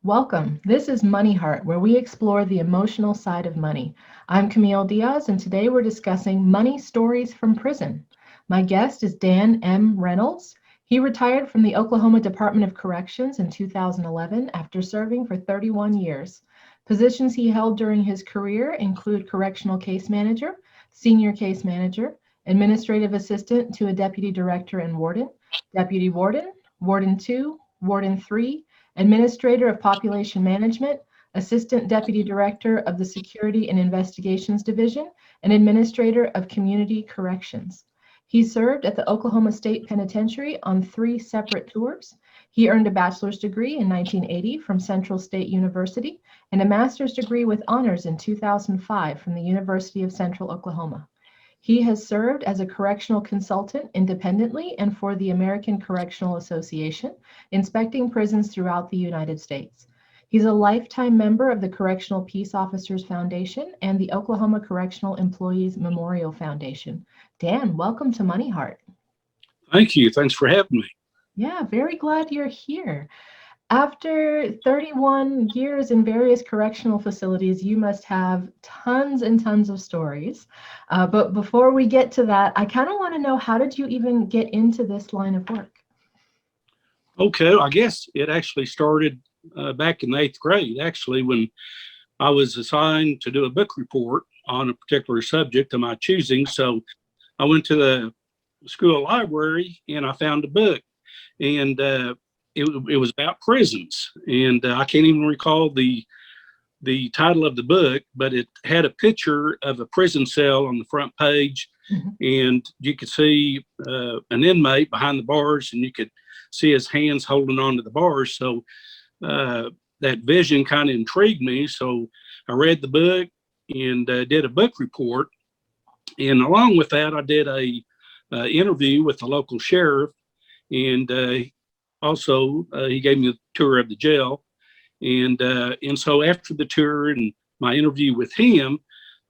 Welcome. This is Money Heart, where we explore the emotional side of money. I'm Camille Diaz, and today we're discussing money stories from prison. My guest is Dan M. Reynolds. He retired from the Oklahoma Department of Corrections in 2011 after serving for 31 years. Positions he held during his career include correctional case manager, senior case manager, administrative assistant to a deputy director and warden, deputy warden, warden 2, warden 3, Administrator of Population Management, Assistant Deputy Director of the Security and Investigations Division, and Administrator of Community Corrections. He served at the Oklahoma State Penitentiary on 3 separate tours. He earned a bachelor's degree in 1980 from Central State University and a master's degree with honors in 2005 from the University of Central Oklahoma. He has served as a correctional consultant independently and for the American Correctional Association, inspecting prisons throughout the United States. He's a lifetime member of the Correctional Peace Officers Foundation and the Oklahoma Correctional Employees Memorial Foundation. Dan, welcome to Money Heart. Thank you. Thanks for having me. Yeah, very glad you're here. After 31 years in various correctional facilities, you must have tons and tons of stories. But before we get to that, I kind of want to know, how did you even get into this line of work? Okay, I guess it actually started back in the 8th grade, actually, when I was assigned to do a book report on a particular subject of my choosing. So I went to the school library and I found a book, and it was about prisons, and I can't even recall the title of the book, but it had a picture of a prison cell on the front page, and you could see an inmate behind the bars, and you could see his hands holding onto the bars. So that vision kind of intrigued me. So I read the book and did a book report, and along with that, I did a interview with the local sheriff, and also, he gave me a tour of the jail, and so after the tour and my interview with him,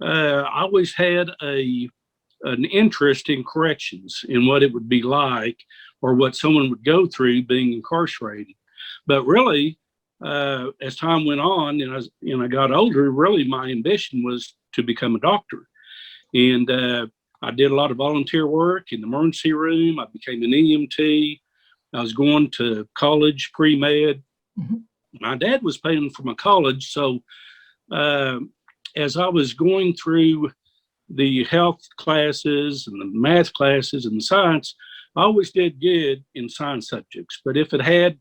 I always had an interest in corrections and what it would be like, or what someone would go through being incarcerated. But really, as time went on and I got older, really my ambition was to become a doctor, and I did a lot of volunteer work in the emergency room. I became an EMT. I was going to college, pre-med. My dad was paying for my college. So as I was going through the health classes and the math classes and the science, I always did good in science subjects. But if it had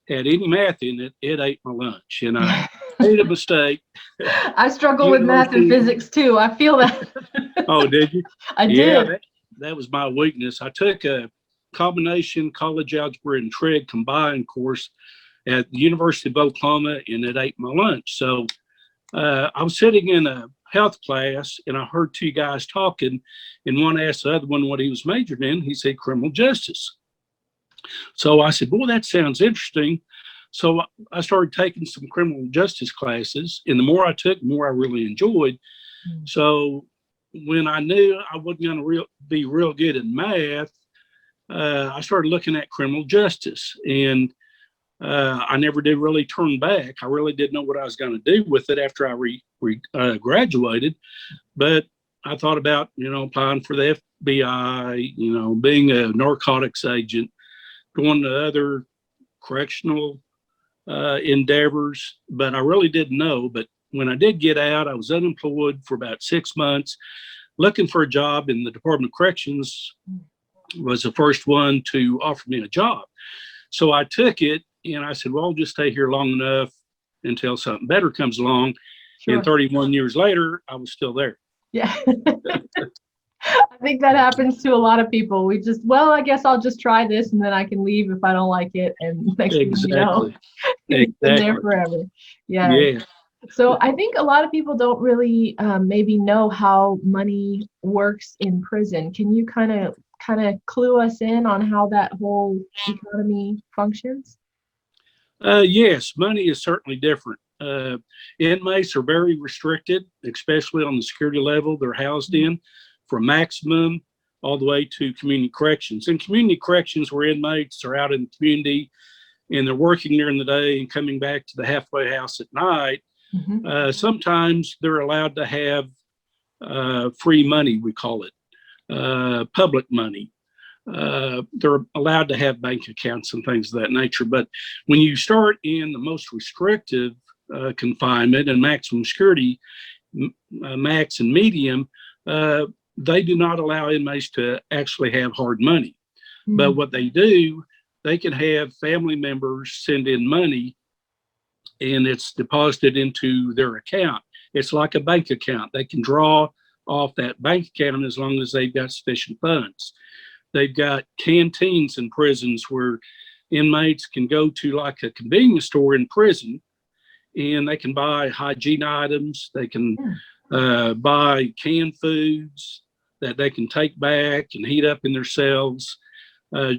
any math in it, it ate my lunch. And I made a mistake. I struggle with math and physics too. I feel that. Oh, did you? I did. That was my weakness. I took a combination college algebra and trig combined course at the University of Oklahoma, and it ate my lunch. So I was sitting in a health class, and I heard 2 guys talking, and one asked the other one what he was majoring in. He said criminal justice. So I said, boy, that sounds interesting. So I started taking some criminal justice classes, and the more I took, the more I really enjoyed. So when I knew I wasn't going to be real good in math, I started looking at criminal justice, and I never did really turn back. I really didn't know what I was going to do with it after I graduated, but I thought about, applying for the FBI, being a narcotics agent, going to other correctional endeavors, but I really didn't know. But when I did get out, I was unemployed for about 6 months, looking for a job, in the Department of Corrections was the first one to offer me a job. So I took it, and I said, well, I'll just stay here long enough until something better comes along. Sure. And 31 years later, I was still there. Yeah. I think that happens to a lot of people. We just, I guess I'll just try this, and then I can leave if I don't like it. And next thing you know, it's been there forever. Yeah. So I think a lot of people don't really maybe know how money works in prison. Can you kind of clue us in on how that whole economy functions? Yes, money is certainly different. Inmates are very restricted, especially on the security level they're housed in, from maximum all the way to community corrections. And community corrections, where inmates are out in the community and they're working during the day and coming back to the halfway house at night, sometimes they're allowed to have free money, we call it, public money. They're allowed to have bank accounts and things of that nature. But when you start in the most restrictive confinement and maximum security, max and medium, they do not allow inmates to actually have hard money. But what they do, they can have family members send in money and it's deposited into their account. It's like a bank account. They can draw off that bank account as long as they've got sufficient funds. They've got canteens in prisons where inmates can go to, like a convenience store in prison, and they can buy hygiene items. They can buy canned foods that they can take back and heat up in their cells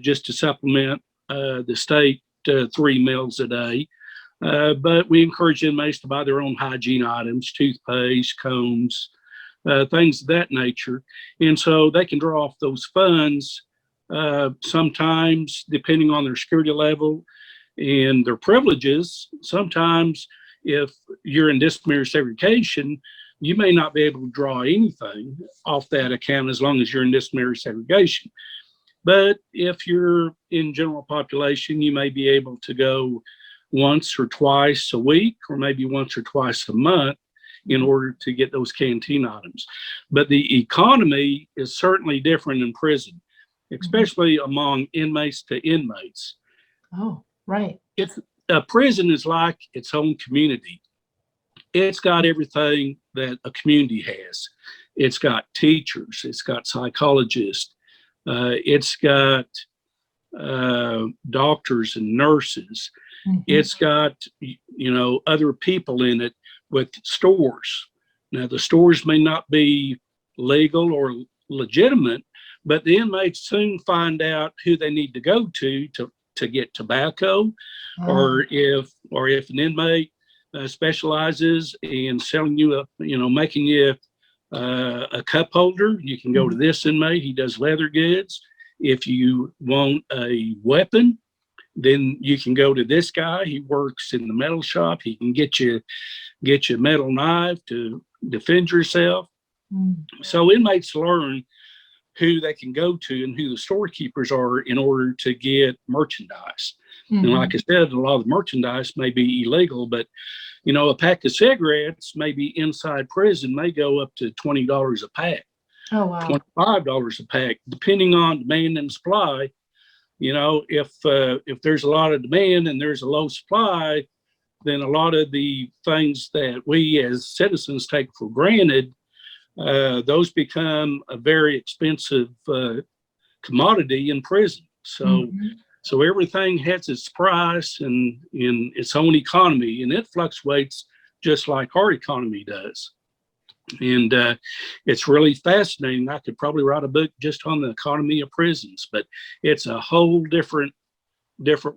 just to supplement the state 3 meals a day. But we encourage inmates to buy their own hygiene items, toothpaste, combs, things of that nature. And so they can draw off those funds sometimes, depending on their security level and their privileges. Sometimes if you're in disciplinary segregation, you may not be able to draw anything off that account as long as you're in disciplinary segregation. But if you're in general population, you may be able to go once or twice a week, or maybe once or twice a month, in order to get those canteen items. But the economy is certainly different in prison, especially among inmates to inmates. Oh, right. A prison is like its own community. It's got everything that a community has. It's got teachers, it's got psychologists, it's got doctors and nurses. It's got, other people in it with stores. Now, the stores may not be legal or legitimate, but the inmates soon find out who they need to go to get tobacco, or if an inmate specializes in selling you making you a cup holder, you can go to this inmate. He does leather goods. If you want a weapon, then you can go to this guy. He works in the metal shop. He can get you a metal knife to defend yourself. So inmates learn who they can go to and who the storekeepers are in order to get merchandise. And like I said, a lot of the merchandise may be illegal, but a pack of cigarettes maybe inside prison may go up to $20 a pack. Oh, wow. $25 a pack, depending on demand and supply. If there's a lot of demand and there's a low supply, then a lot of the things that we as citizens take for granted, those become a very expensive commodity in prison. So everything has its price and in its own economy, and it fluctuates just like our economy does. And it's really fascinating. I could probably write a book just on the economy of prisons, but it's a whole different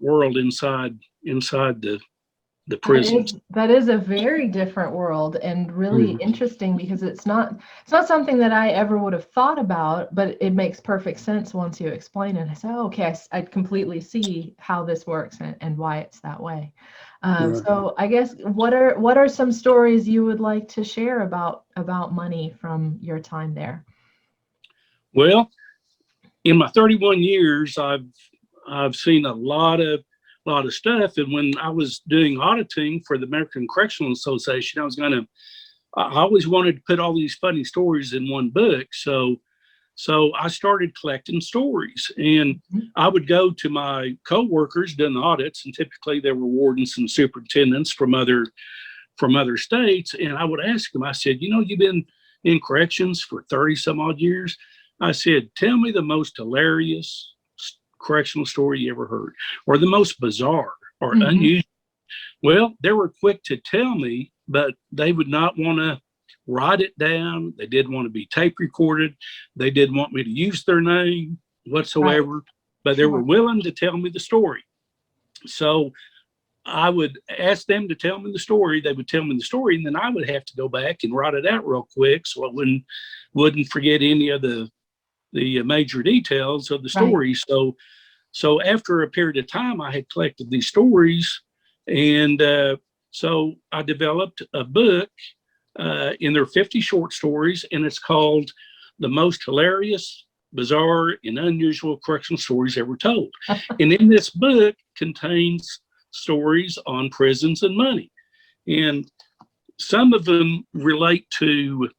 world inside the prisons. That is a very different world, and really interesting, because it's not something that I ever would have thought about, but it makes perfect sense once you explain it. I say, oh, okay, I completely see how this works and why it's that way. So I guess what are some stories you would like to share about money from your time there? Well, in my 31 years, I've seen a lot of stuff. And when I was doing auditing for the American Correctional Association, I always wanted to put all these funny stories in one book. So I started collecting stories, and I would go to my coworkers doing the audits, and typically they were wardens and superintendents from other states. And I would ask them, I said, you've been in corrections for 30 some odd years. I said, tell me the most hilarious correctional story you ever heard, or the most bizarre or unusual. Well, they were quick to tell me, but they would not want to write it down. They didn't want to be tape recorded. They didn't want me to use their name whatsoever, but they were willing to tell me the story. So I would ask them to tell me the story. They would tell me the story, and then I would have to go back and write it out real quick so I wouldn't forget any of the major details of the Right. story. So after a period of time, I had collected these stories, and so I developed a book. In their 50 short stories, and it's called The Most Hilarious, Bizarre, and Unusual Correctional Stories Ever Told. And in this book contains stories on prisons and money. And some of them relate to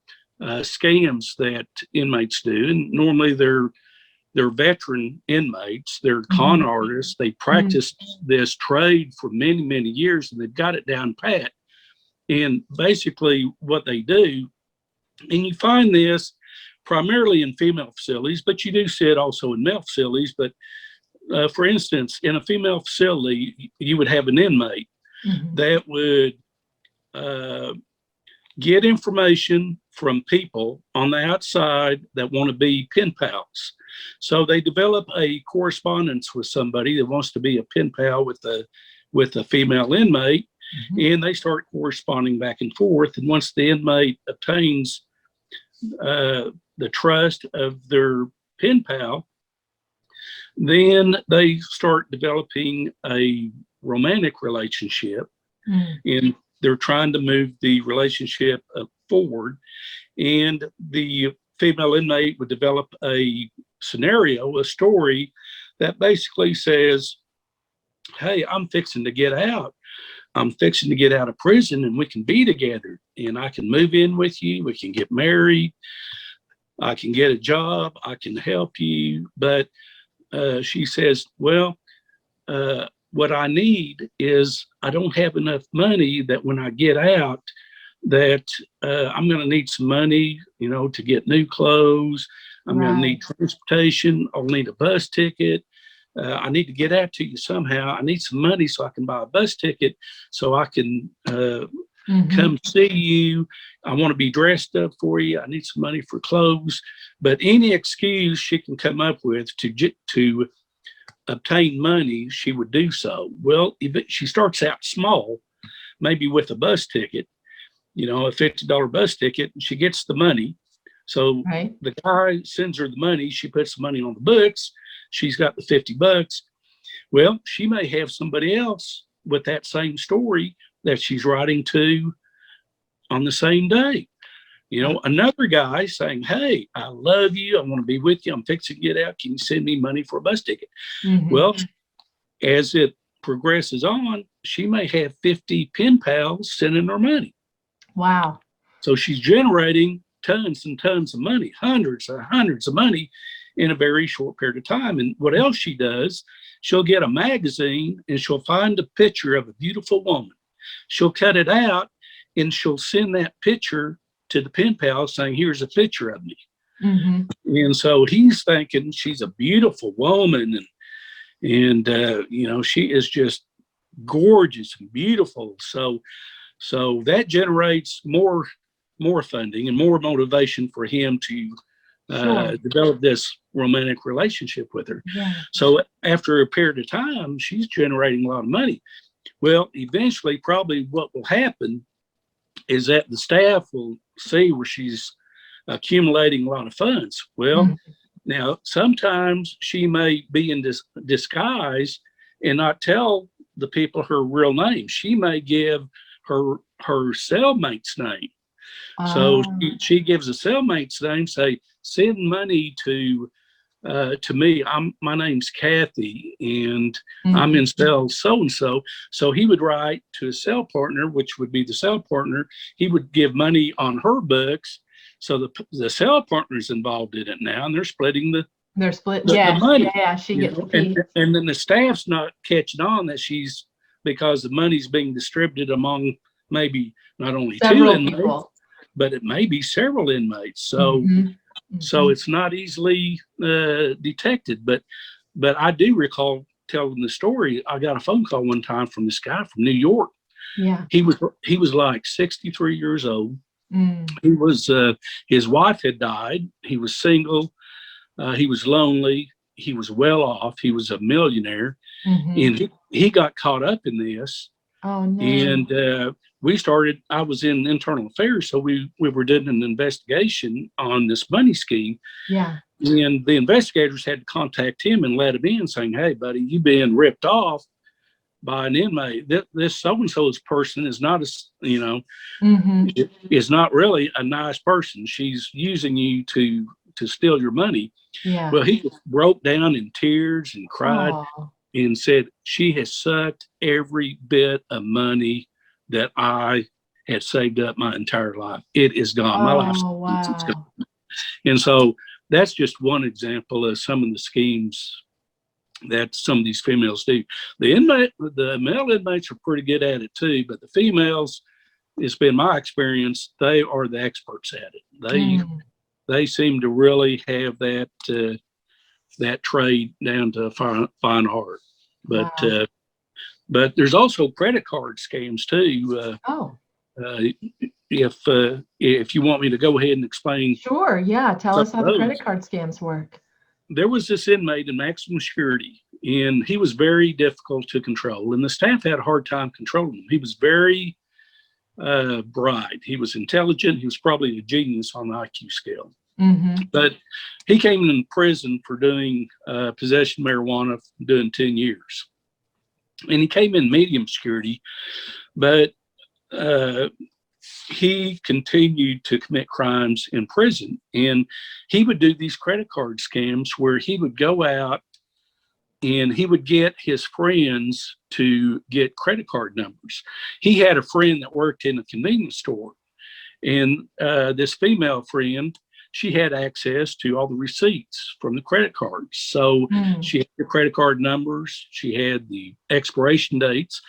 scams that inmates do. And normally they're veteran inmates, they're con artists. They practiced this trade for many, many years, and they've got it down pat. And basically what they do, and you find this primarily in female facilities, but you do see it also in male facilities. But for instance, in a female facility, you would have an inmate that would get information from people on the outside that want to be pen pals. So they develop a correspondence with somebody that wants to be a pen pal with a female inmate. And they start corresponding back and forth. And once the inmate obtains the trust of their pen pal, then they start developing a romantic relationship. And they're trying to move the relationship forward. And the female inmate would develop a scenario, a story that basically says, hey, I'm fixing to get out. I'm fixing to get out of prison, and we can be together, and I can move in with you. We can get married. I can get a job. I can help you. But she says, well, what I need is I don't have enough money that when I get out that I'm going to need some money, to get new clothes. I'm going to need transportation. I'll need a bus ticket. I need to get out to you somehow. I need some money so I can buy a bus ticket so I can come see you. I want to be dressed up for you. I need some money for clothes. But any excuse she can come up with to obtain money, she would do so. Well, if she starts out small, maybe with a bus ticket, a $50 bus ticket, and she gets the money. So the guy sends her the money. She puts the money on the books. She's got the $50. Well, she may have somebody else with that same story that she's writing to on the same day. Another guy saying, hey, I love you. I want to be with you. I'm fixing to get out. Can you send me money for a bus ticket? Well, as it progresses on, she may have 50 pen pals sending her money. Wow. So she's generating tons and tons of money, hundreds of money in a very short period of time. And what else she does, she'll get a magazine and she'll find a picture of a beautiful woman. She'll cut it out and she'll send that picture to the pen pal saying, here's a picture of me. And so he's thinking she's a beautiful woman. And she is just gorgeous and beautiful. So that generates more funding and more motivation for him to develop this romantic relationship with her. So after a period of time, she's generating a lot of money. Well, eventually, probably what will happen is that the staff will see where she's accumulating a lot of funds. Well, now sometimes she may be in disguise and not tell the people her real name. She may give her cellmate's name. So she gives a cellmate's name, say, send money to me. My name's Kathy, and I'm in cell so-and-so. So he would write to a cell partner, which would be the cell partner. He would give money on her books. So the cell partner's involved in it now, and they're splitting the money. Yeah, she gets the piece. And then the staff's not catching on that because the money's being distributed among maybe not only several two inmates, people, but it may be several inmates. So so it's not easily detected. But I do recall telling the story. I got a phone call one time from this guy from New York. Yeah. He was like 63 years old. He was his wife had died. He was single. He was lonely. He was well off. He was a millionaire. And he got caught up in this. Oh, no. And I was in internal affairs, so we were doing an investigation on this money scheme. Yeah. And the investigators had to contact him and let him in, saying, "Hey, buddy, you've been ripped off by an inmate. This so-and-so's person is not Mm-hmm. is not really a nice person. She's using you to steal your money." Yeah. Well, he broke down in tears and cried Oh, and said, "She has sucked every bit of money that I had saved up my entire life. It is gone. My life's oh, gone." wow. And so that's just one example of some of the schemes that some of these females do. The male inmates are pretty good at it too, but the females, it's been my experience, they are the experts at it. They seem to really have that trade down to fine art. But Wow. but there's also credit card scams too. Oh, Uh, if you want me to go ahead and explain sure. Yeah. Tell some us of how the credit those, card scams work. there was this inmate in maximum security, and he was very difficult to control, and the staff had a hard time controlling him. He was very bright. He was intelligent. He was probably a genius on the IQ scale. Mm-hmm. But he came in prison for doing possession of marijuana, doing 10 years. And he came in medium security, but he continued to commit crimes in prison. And he would do these credit card scams where he would go out and he would get his friends to get credit card numbers. He had a friend that worked in a convenience store, and this female friend, she had access to all the receipts from the credit cards. So she had the credit card numbers, she had the expiration dates.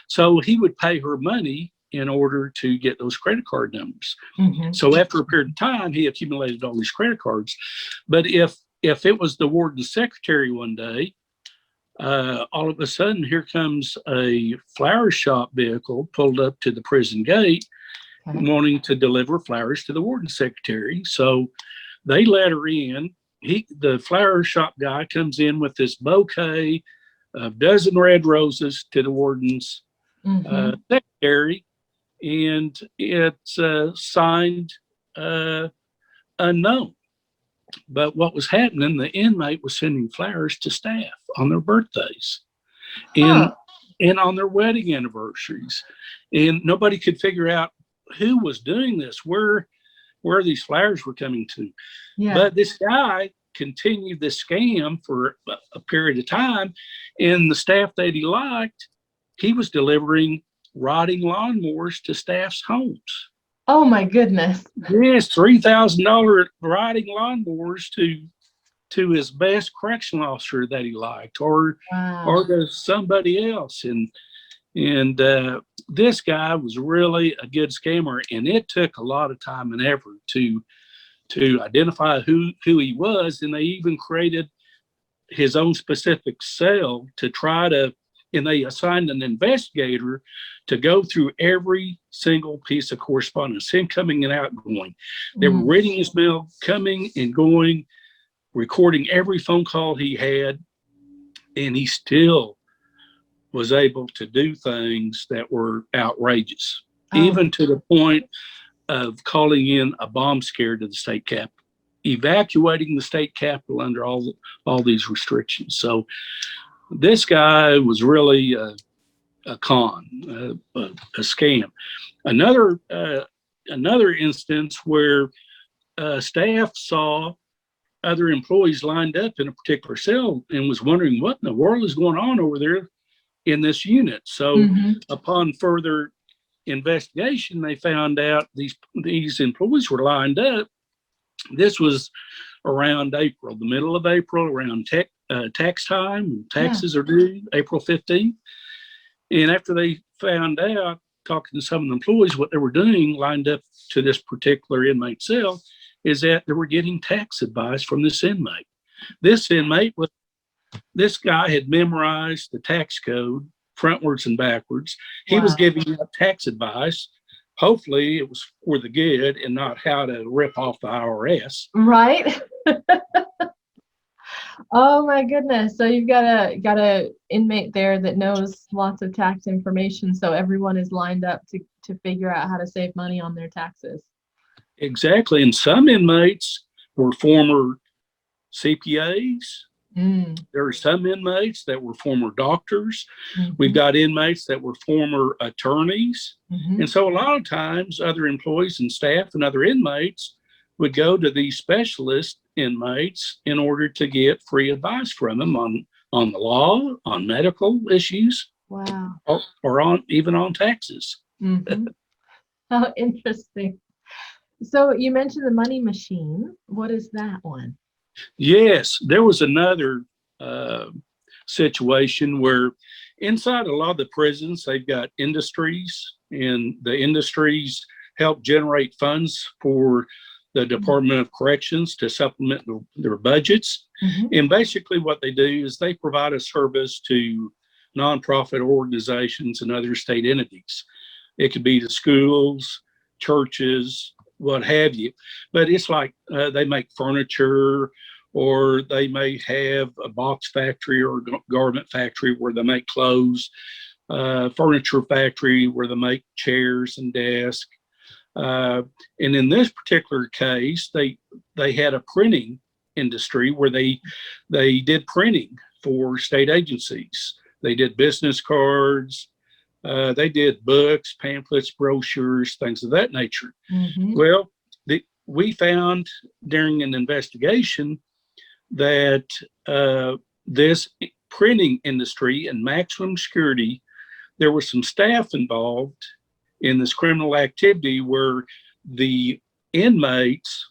So he would pay her money in order to get those credit card numbers. Mm-hmm. So after a period of time, he accumulated all these credit cards. But if it was the warden's secretary one day, all of a sudden, here comes a flower shop vehicle pulled up to the prison gate, wanting to deliver flowers to the warden secretary. So they let her in. The flower shop guy comes in with this bouquet of dozen red roses to the warden's secretary, and it's signed unknown. But what was happening, the inmate was sending flowers to staff on their birthdays and on their wedding anniversaries. And nobody could figure out who was doing this, where these flowers were coming to. Yeah. But this guy continued this scam for a period of time, and the staff that he liked, he was delivering rotting lawnmowers to staff's homes. Oh my goodness. Yes, $3,000 rotting lawnmowers to his best correctional officer that he liked, or to somebody else. And this guy was really a good scammer, and it took a lot of time and effort to identify who he was. And they even created his own specific cell to try to, and they assigned an investigator to go through every single piece of correspondence, incoming and outgoing. They were reading his mail, coming and going, recording every phone call he had, and he still was able to do things that were outrageous, even to the point of calling in a bomb scare to the state capitol, evacuating the state capitol under all these restrictions. So this guy was really a con, a scam. Another instance where staff saw other employees lined up in a particular cell and was wondering what in the world is going on over there in this unit. So upon further investigation, they found out these employees were lined up. This was around April, the middle of April, around tax time. Taxes are due April 15th. And after they found out, talking to some of the employees, what they were doing lined up to this particular inmate cell is that they were getting tax advice from this inmate. This guy had memorized the tax code frontwards and backwards. He was giving out tax advice. Hopefully it was for the good and not how to rip off the IRS. Right. Oh my goodness. So you've got a inmate there that knows lots of tax information, so everyone is lined up to figure out how to save money on their taxes. Exactly. And some inmates were former CPAs. Mm, There are some inmates that were former doctors. We've hmm got inmates that were former attorneys. hmm And so a lot of times other employees and staff and other inmates would go to these specialist inmates in order to get free advice from them on the law, on medical issues, Wow. or on even on taxes. hmm How interesting. So you mentioned the money machine. What is that one? Yes, there was another uh, situation where inside a lot of the prisons, they've got industries, and the industries help generate funds for the Department of Corrections to supplement their budgets. Mm-hmm. And basically, what they do is they provide a service to nonprofit organizations and other state entities. It could be the schools, churches, what have you. But it's like they make furniture, or they may have a box factory or garment factory where they make clothes, furniture factory where they make chairs and desks. Uh, and in this particular case, they had a printing industry where they did printing for state agencies. They did business cards, they did books, pamphlets, brochures, things of that nature. Mm-hmm. Well, we found during an investigation that this printing industry and maximum security, there were some staff involved in this criminal activity where the inmates,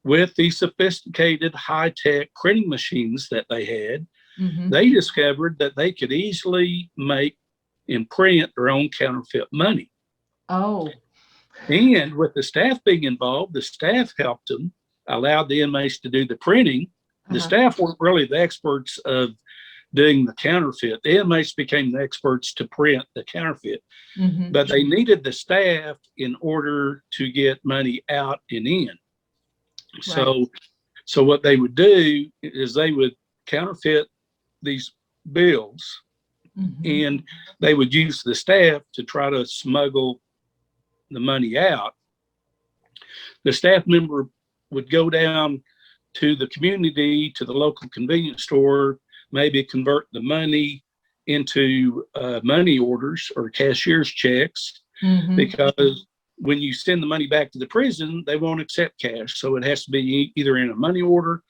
with these sophisticated high-tech printing machines that they had, Mm-hmm. they discovered that they could easily make and print their own counterfeit money. Oh. And with the staff being involved, the staff helped them, allowed the inmates to do the printing. The Uh-huh. staff weren't really the experts of doing the counterfeit. The inmates became the experts to print the counterfeit, Mm-hmm. but they needed the staff in order to get money out and in. Right. So what they would do is they would counterfeit these bills, Mm-hmm. and they would use the staff to try to smuggle the money out. The staff member would go down to the community, to the local convenience store, maybe convert the money into money orders or cashier's checks, Mm-hmm. because when you send the money back to the prison, they won't accept cash. So it has to be either in a money order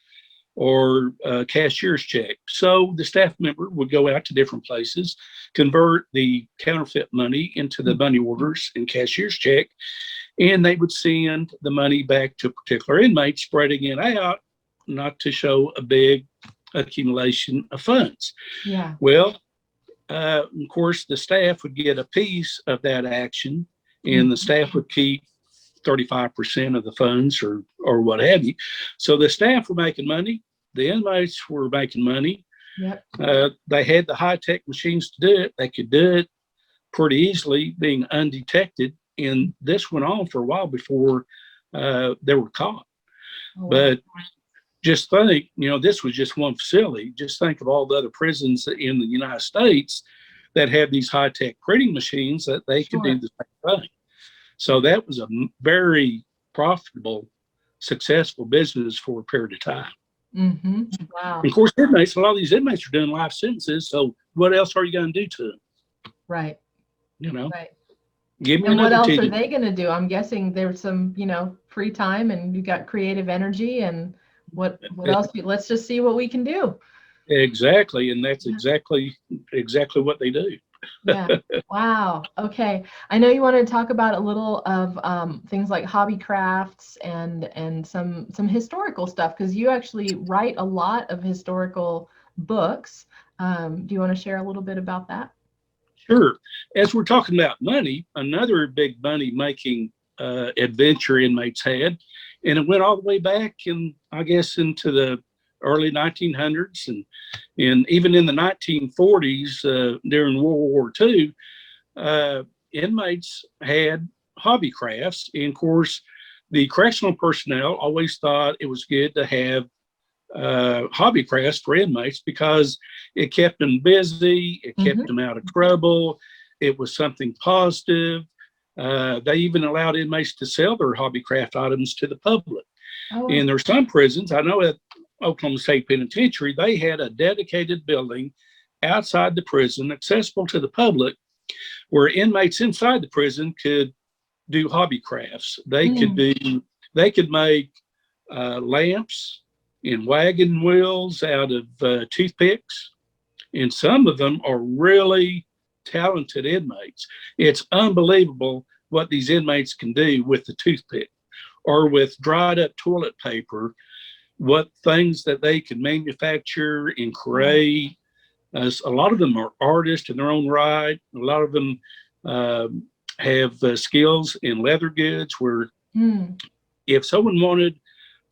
or a cashier's check. So the staff member would go out to different places, convert the counterfeit money into the money orders and cashier's check, and they would send the money back to a particular inmate, spreading it out, not to show a big accumulation of funds. Yeah. Well, of course, the staff would get a piece of that action, and the Mm-hmm. staff would keep 35% of the funds or what have you. So the staff were making money, the inmates were making money. Yep. They had the high tech machines to do it. They could do it pretty easily, being undetected. And this went on for a while before they were caught. Oh, wow. But just think, this was just one facility. Just think of all the other prisons in the United States that have these high tech printing machines that they could do Sure. the same thing. So that was a very profitable, successful business for a period of time. Mm-hmm. Wow. And of course, inmates, a lot of these inmates are doing life sentences. So what else are you going to do to them? Right. Right. Give me And what another else are ticket. they going to do? I'm guessing there's some, free time and you got creative energy and what else? Let's just see what we can do. Exactly. And that's Yeah. exactly what they do. Yeah. Wow. Okay. I know you want to talk about a little of things like hobby crafts and some historical stuff because you actually write a lot of historical books. Do you want to share a little bit about that? Sure. As we're talking about money, another big money making adventure inmates had, and it went all the way back I guess into the early 1900s, and even in the 1940s during World War II, inmates had hobby crafts. And of course, the correctional personnel always thought it was good to have hobby crafts for inmates because it kept them busy, it kept them out of trouble, it was something positive. They even allowed inmates to sell their hobby craft items to the public. Oh. And there's some prisons, I know at Oklahoma State Penitentiary, they had a dedicated building outside the prison, accessible to the public, where inmates inside the prison could do hobby crafts. They could make lamps and wagon wheels out of toothpicks. And some of them are really talented inmates. It's unbelievable what these inmates can do with the toothpick or with dried up toilet paper, what things that they can manufacture and create. A lot of them are artists in their own right. A lot of them have skills in leather goods where if someone wanted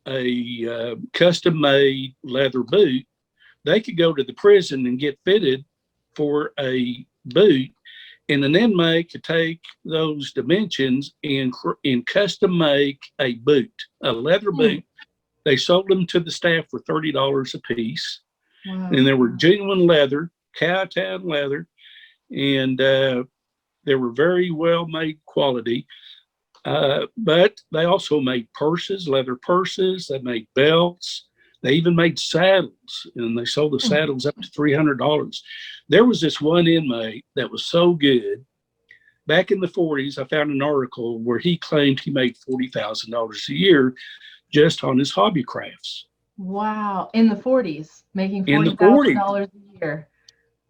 a custom-made leather boot, they could go to the prison and get fitted for a boot, and an inmate could take those dimensions and custom make a boot, a leather boot. They sold them to the staff for $30 a piece. Wow. And they were genuine leather, cowtown leather, and they were very well made quality. But they also made purses, leather purses. They made belts. They even made saddles, and they sold the saddles up to $300. There was this one inmate that was so good. Back in the 40s, I found an article where he claimed he made $40,000 a year just on his hobby crafts. Wow. In the 40s, making $40,000 a year.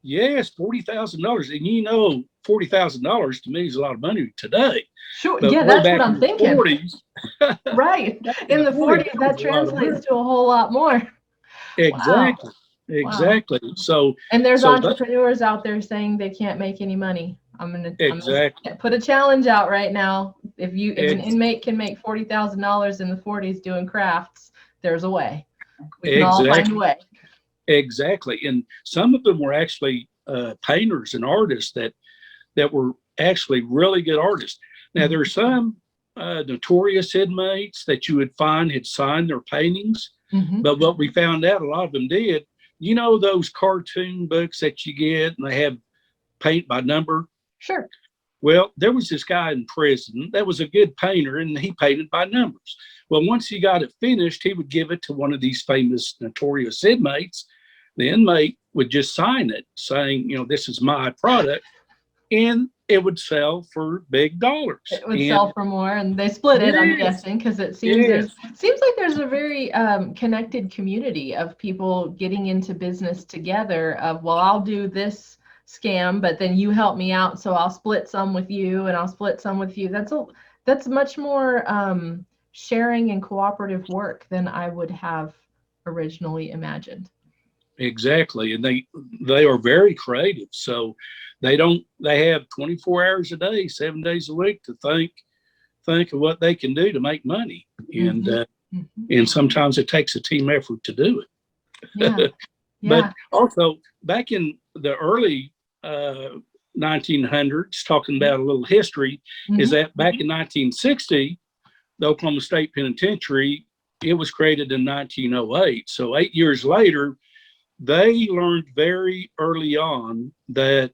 Yes, $40,000. And you know, $40,000 to me is a lot of money today. Sure. But yeah, that's what I'm thinking. 40s, right. In the 40s, that translates to a whole lot more. Exactly. Wow. Exactly. Wow. So, and there's entrepreneurs out there saying they can't make any money. I'm gonna put a challenge out right now. If an inmate can make $40,000 in the 40s doing crafts, there's a way. We can all find a way. Exactly. And some of them were actually painters and artists that were actually really good artists. Now, there are some notorious inmates that you would find had signed their paintings, but what we found out, a lot of them did. You know those cartoon books that you get and they have paint by number? Sure. Well, there was this guy in prison that was a good painter, and he painted by numbers. Well, once he got it finished, he would give it to one of these famous notorious inmates. The inmate would just sign it saying, you know, this is my product, and it would sell for big dollars. It would sell for more, and they split it, I'm guessing, because it seems like there's a very connected community of people getting into business together of, well, I'll do this scam, but then you help me out, so I'll split some with you, and I'll split some with you. That's much more sharing and cooperative work than I would have originally imagined. Exactly. And they are very creative. So they have 24 hours a day, 7 days a week to think of what they can do to make money. And and sometimes it takes a team effort to do it. Yeah. But also back in the early 1900s, talking about a little history, is that back in 1960, the Oklahoma State Penitentiary, it was created in 1908. So 8 years later, they learned very early on that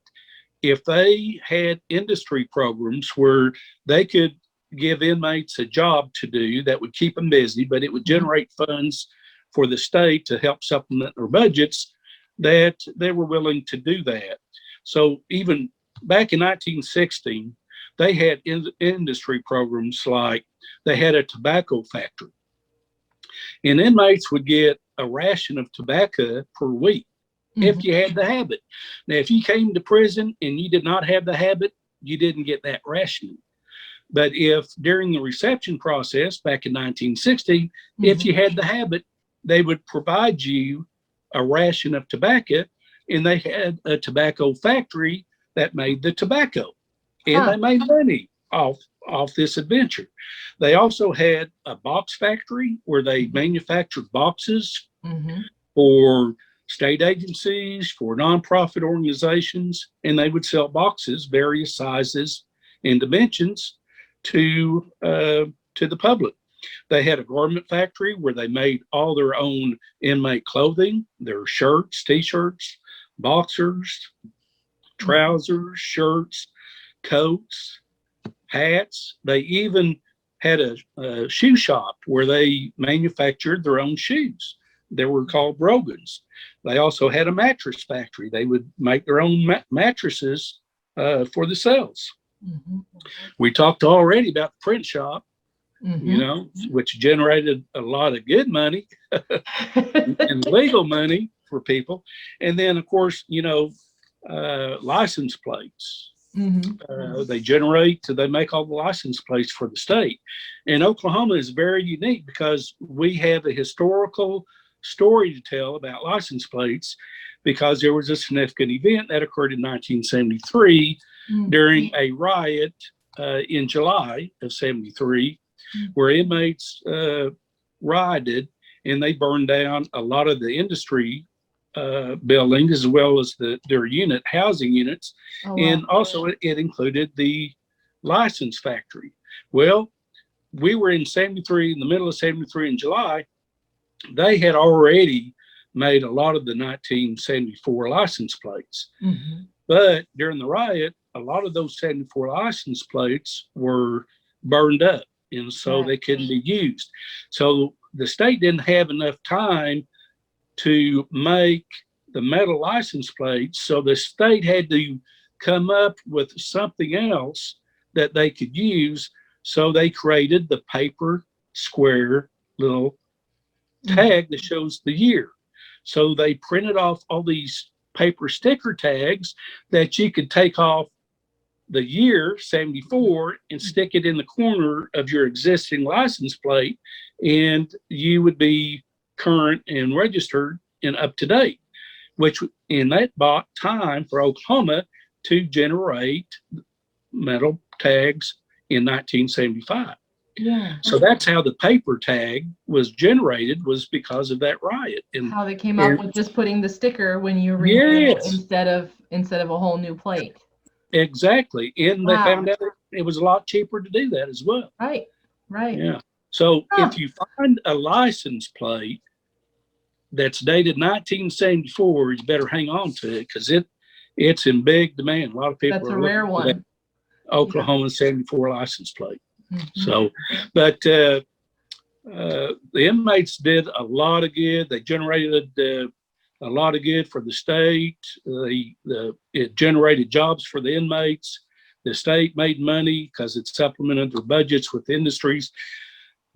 if they had industry programs where they could give inmates a job to do that would keep them busy, but it would generate funds for the state to help supplement their budgets, that they were willing to do that. So even back in 1916, they had industry programs like they had a tobacco factory. And inmates would get a ration of tobacco per week if you had the habit. Now, if you came to prison and you did not have the habit, you didn't get that ration. But if during the reception process back in 1960, if you had the habit, they would provide you a ration of tobacco, and they had a tobacco factory that made the tobacco, and they made money off this adventure. They also had a box factory where they manufactured boxes for state agencies, for nonprofit organizations, and they would sell boxes, various sizes and dimensions, to the public. They had a garment factory where they made all their own inmate clothing, their shirts, t-shirts, boxers, trousers, shirts, coats, hats. They even had a shoe shop where they manufactured their own shoes. They were called Brogans. They also had a mattress factory. They would make their own mattresses for the cells. Mm-hmm. We talked already about the print shop, which generated a lot of good money and legal money for people. And then, of course, license plates. Mm-hmm. They make all the license plates for the state. And Oklahoma is very unique because we have a historical story to tell about license plates, because there was a significant event that occurred in 1973 during a riot in July of 73, where inmates rioted and they burned down a lot of the industry buildings, as well as their housing units. Oh, wow. And also it included the license factory. Well, we were in 73, in the middle of 73 in July. They had already made a lot of the 1974 license plates. Mm-hmm. But during the riot, a lot of those 74 license plates were burned up, and so they couldn't be used. So the state didn't have enough time to make the metal license plates, so the state had to come up with something else that they could use. So they created the paper square little tag that shows the year. So they printed off all these paper sticker tags that you could take off the year 74 and stick it in the corner of your existing license plate, and you would be current and registered and up to date, which in that bought time for Oklahoma to generate metal tags in 1975. Yeah. So that's how the paper tag was generated, was because of that riot. And how they came up with just putting the sticker when you renew instead of a whole new plate. Exactly. And they found out it was a lot cheaper to do that as well. Right. Yeah. So if you find a license plate that's dated 1974, you better hang on to it, because it's in big demand. A lot of people are a rare one. Oklahoma 74 license plate. Mm-hmm. So, but the inmates did a lot of good. They generated a lot of good for the state. It generated jobs for the inmates. The state made money because it supplemented their budgets with industries.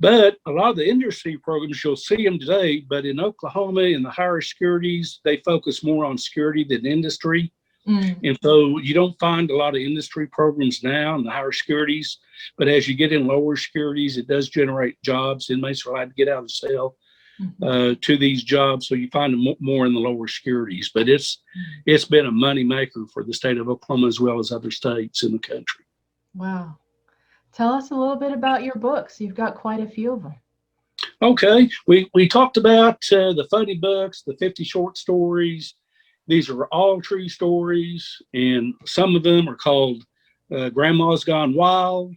But a lot of the industry programs, you'll see them today, but in Oklahoma, in the higher securities, they focus more on security than industry. And so you don't find a lot of industry programs now in the higher securities, but as you get in lower securities, it does generate jobs. Inmates are allowed to get out of the cell to these jobs, so you find them more in the lower securities. But it's been a money maker for the state of Oklahoma as well as other states in the country. Wow. Tell us a little bit about your books. You've got quite a few of them. Okay. We talked about the funny books, the 50 short stories. These are all true stories, and some of them are called Grandma's Gone Wild,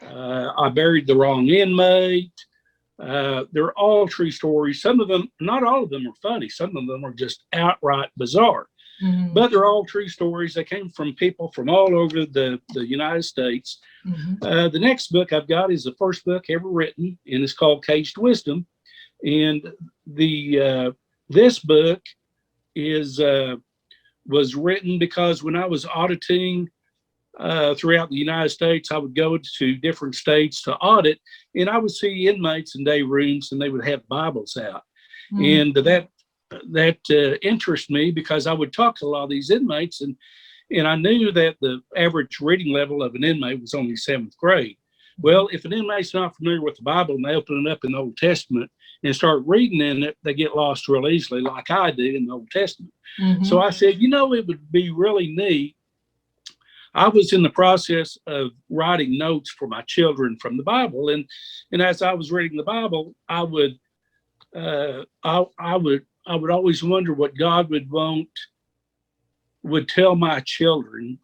I Buried the Wrong Inmate. They're all true stories. Some of them, not all of them are funny. Some of them are just outright bizarre. Mm-hmm. But they're all true stories. They came from people from all over the United States. Mm-hmm. The next book I've got is the first book ever written, and it's called Caged Wisdom. And this book was written because when I was auditing throughout the United States, I would go to different states to audit, and I would see inmates in day rooms, and they would have Bibles out. Mm-hmm. And that interested me because I would talk to a lot of these inmates, and I knew that the average reading level of an inmate was only 7th grade. Well, if an inmate's not familiar with the Bible and they open it up in the Old Testament and start reading in it, they get lost real easily, like I do in the Old Testament. Mm-hmm. So I said, it would be really neat. I was in the process of writing notes for my children from the Bible, and as I was reading the Bible, I would always wonder what God would tell my children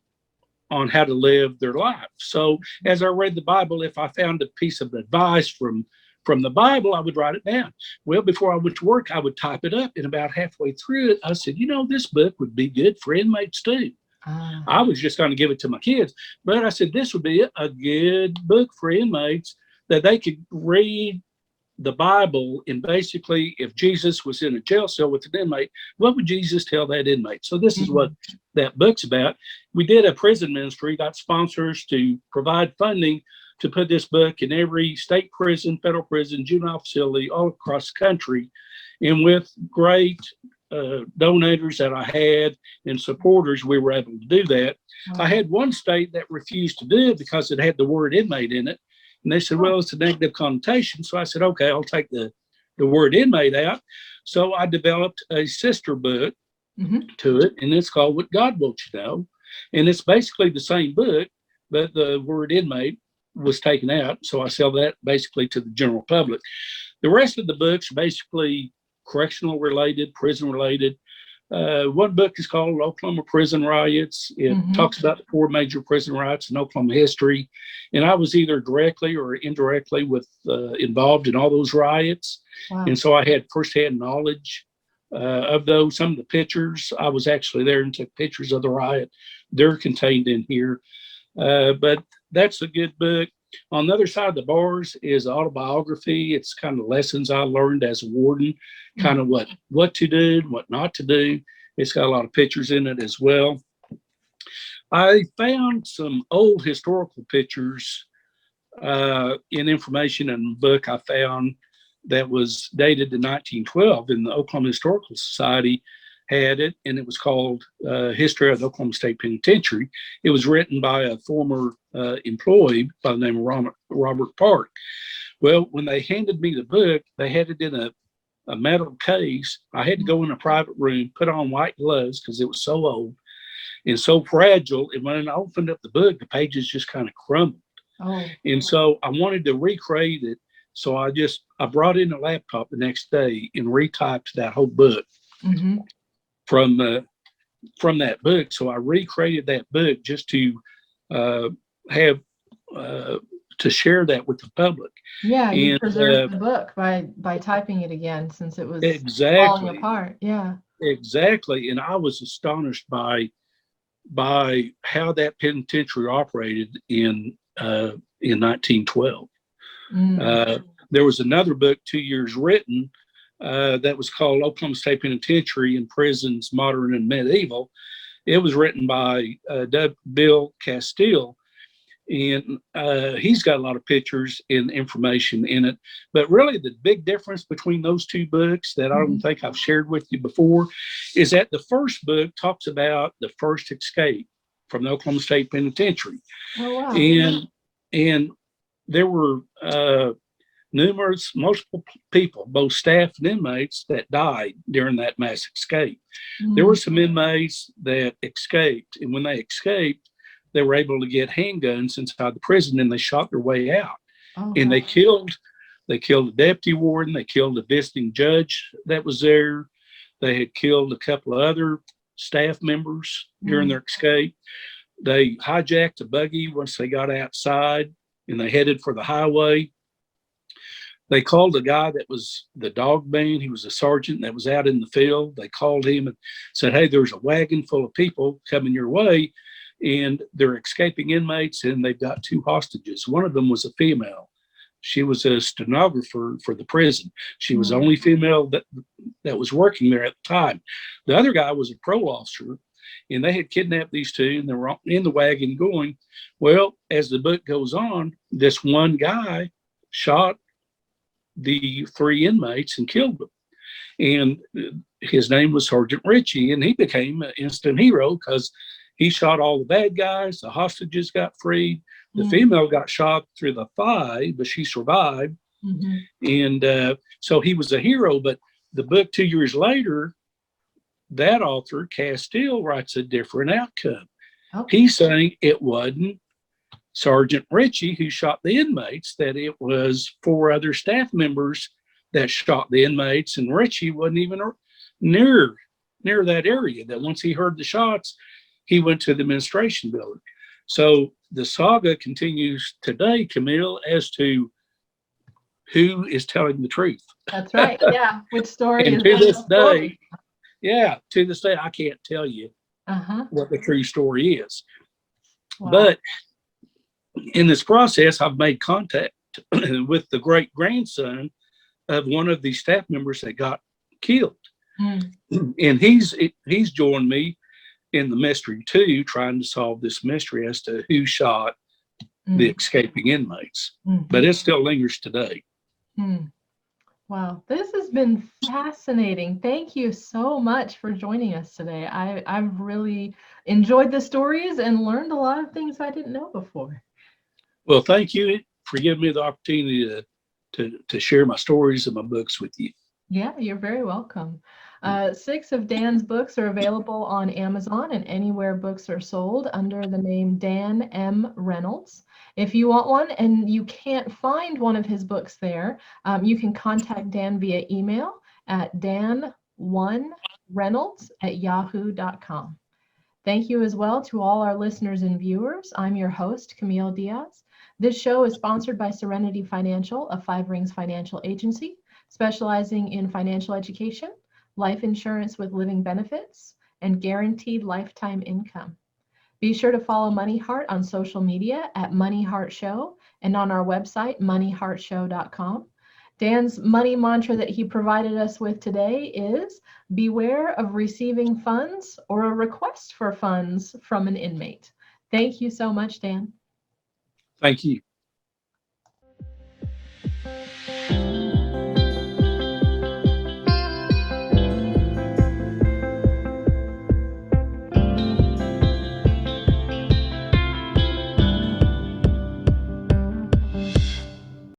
on how to live their life. So as I read the Bible, if I found a piece of advice from from the Bible, I would write it down. Well, before I went to work, I would type it up. And about halfway through it, I said, this book would be good for inmates too. I was just going to give it to my kids. But I said, this would be a good book for inmates that they could read the Bible. And basically, if Jesus was in a jail cell with an inmate, what would Jesus tell that inmate? So this is what that book's about. We did a prison ministry, got sponsors to provide funding to put this book in every state prison, federal prison, juvenile facility all across the country. And with great donators that I had and supporters, we were able to do that. Wow. I had one state that refused to do it because it had the word inmate in it. And they said, well, it's a negative connotation. So I said, okay, I'll take the word inmate out. So I developed a sister book to it, and it's called What God Wants You to Know. And it's basically the same book, but the word inmate was taken out. So I sell that basically to the general public. The rest of the books are basically correctional related, prison related. One book is called Oklahoma Prison Riots. It talks about the 4 major prison riots in Oklahoma history. And I was either directly or indirectly involved in all those riots. Wow. And so I had firsthand knowledge of those. Some of the pictures, I was actually there and took pictures of the riot. They're contained in here. But that's a good book. On the other side of the bars is autobiography. It's kind of lessons I learned as a warden, kind of what to do, what not to do. It's got a lot of pictures in it as well. I found some old historical pictures in information in a book I found that was dated to 1912, and the Oklahoma Historical Society had it, and it was called History of the Oklahoma State Penitentiary. It was written by a former employee by the name of Robert Park. Well, when they handed me the book, they had it in a metal case. I had to go in a private room, put on white gloves because it was so old and so fragile. And when I opened up the book, the pages just kind of crumbled. And so I wanted to recreate it. So I brought in a laptop the next day and retyped that whole book. From that book. So I recreated that book just to have to share that with the public. Yeah, you preserved the book by typing it again since it was falling apart. Yeah, exactly. And I was astonished by how that penitentiary operated in 1912. There was another book 2 years written that was called Oklahoma State Penitentiary and Prisons, Modern and Medieval. It was written by Bill Castile, and he's got a lot of pictures and information in it. But really the big difference between those two books that I don't think I've shared with you before is that the first book talks about the first escape from the Oklahoma State Penitentiary. Oh, wow. And there were multiple people, both staff and inmates, that died during that mass escape. There were some inmates that escaped, and when they escaped, they were able to get handguns inside the prison, and they shot their way out. And they killed a deputy warden, they killed a visiting judge that was there, they had killed a couple of other staff members during their escape. They hijacked a buggy once they got outside, and they headed for the highway. They called a guy that was the dog man. He was a sergeant that was out in the field. They called him and said, hey, there's a wagon full of people coming your way, and they're escaping inmates, and they've got 2 hostages. One of them was a female. She was a stenographer for the prison. She was the only female that was working there at the time. The other guy was a parole officer, and they had kidnapped these 2, and they were in the wagon going. Well, as the book goes on, this one guy shot the 3 inmates and killed them. And his name was Sergeant Ritchie, and he became an instant hero because he shot all the bad guys. The hostages got freed. The female got shot through the thigh, but she survived. And so he was a hero. But the book 2 years later, that author, Castile, writes a different outcome. He's saying it wasn't Sergeant Ritchie who shot the inmates, that it was 4 other staff members that shot the inmates, and Ritchie wasn't even near that area, that once he heard the shots, he went to the administration building. So the saga continues today, Camille, as to who is telling the truth. That's right. Yeah. Which story And is to the this real story? day, yeah, to this day, I can't tell you Uh-huh. what the true story is. Wow. But in this process, I've made contact with the great grandson of one of the staff members that got killed. Mm. And he's joined me in the mystery too, trying to solve this mystery as to who shot the escaping inmates. But it still lingers today. Wow, this has been fascinating. Thank you so much for joining us today. I've really enjoyed the stories and learned a lot of things I didn't know before. Well, thank you for giving me the opportunity to share my stories and my books with you. Yeah, you're very welcome. 6 of Dan's books are available on Amazon and anywhere books are sold under the name Dan M. Reynolds. If you want one and you can't find one of his books there, you can contact Dan via email at dan1reynolds@yahoo.com. Thank you as well to all our listeners and viewers. I'm your host, Camille Diaz. This show is sponsored by Serenity Financial, a Five Rings financial agency specializing in financial education, life insurance with living benefits, and guaranteed lifetime income. Be sure to follow Money Heart on social media at Money Heart Show and on our website, moneyheartshow.com. Dan's money mantra that he provided us with today is beware of receiving funds or a request for funds from an inmate. Thank you so much, Dan. Thank you.